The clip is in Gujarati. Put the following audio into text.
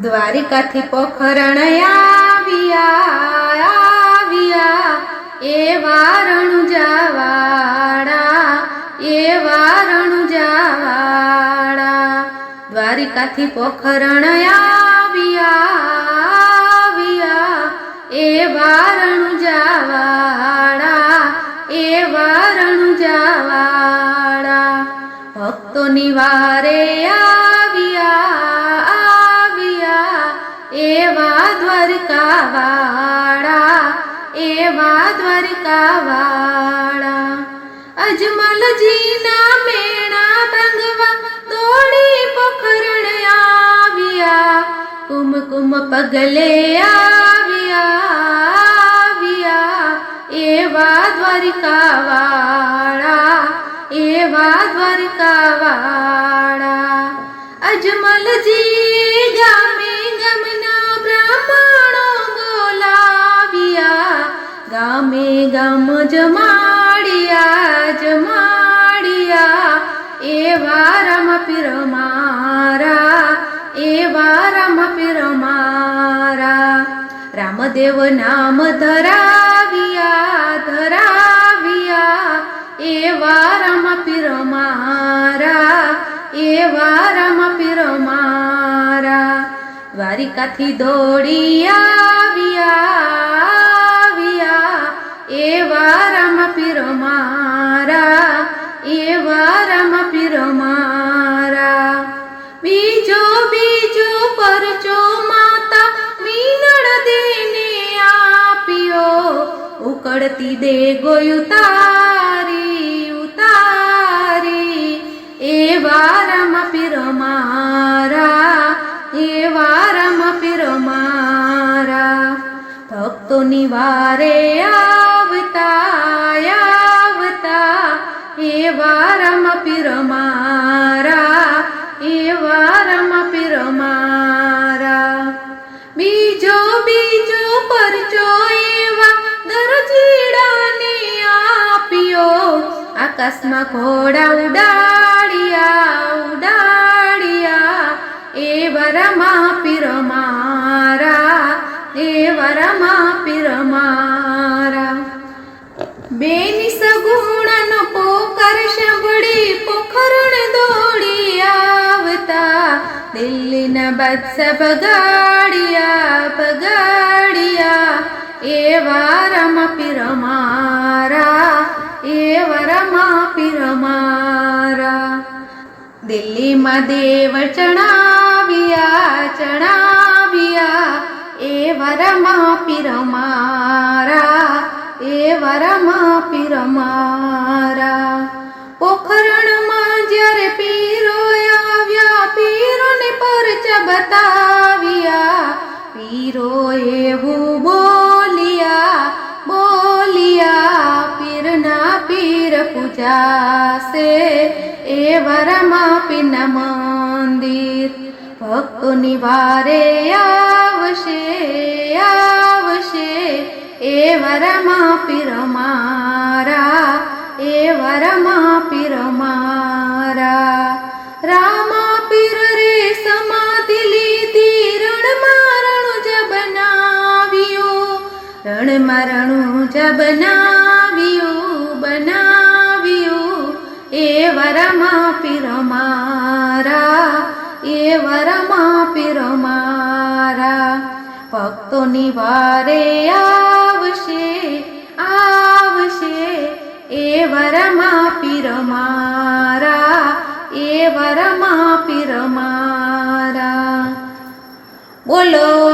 દ્વારિકાથી પોખરણ આવ્યા એવા રણુજાવાળા દ્વારિકાથી પોખરણ આવ્યા એવા રણુજાવાળા ભક્તોની વારે એવા દ્વારકાવાળા અજમલજીના મેણા ભાંગવા દોડી પોખરણ આવ્યા કુમકુમ પગલે આવ્યા એવા દ્વારકાવાળા અજમલજી ગામે ગામના બ્રાહ્મણો બોલાવ્યા ગામે ગામ જમાડિયા એવા રામપીર મારા રામદેવ નામ ધરાવ્યા એવા રામપીર મારા દ્વારિકાથી દોડી આવ્યા એવા રામપીર મારા બીજો પરચો માતા મીનળ દેને આપ્યો ઉકળતી દેગોય ઉતારી એવા રામપીર મારા ભક્તોની વારે આવતા એવા રામપીર મારા બીજો પરચો એવા દરજીડાને આપ્યો આકાશમાં ઘોડા ઉડાડિયા એવા રામપીર મારા બેની સગુણનો પોકાર સાંભળી પોખરણ દોડી આવતા દિલ્હીના બાદશાહ બગાડિયા એવા રામપીર મારા દિલ્હીમાં દેવ ચણાવ્યા એવા રામપીર મારા પોખરણમાં જ્યારે પીરો આવ્યા પીરોને પરચા બતાવ્યા પીરો એવું બોલિયા પીરના પીર પૂજાશે એવા રામપીરના મંદિર ભક્તોની વારે આવશે એવા રામપીર મારા રામપીર રે સમાધિ લીધી રણમાં રણુજા બનાવ્યું એવા રામપીર મારા ભક્તોની વારે આવશે એવા રામપીર મારા બોલો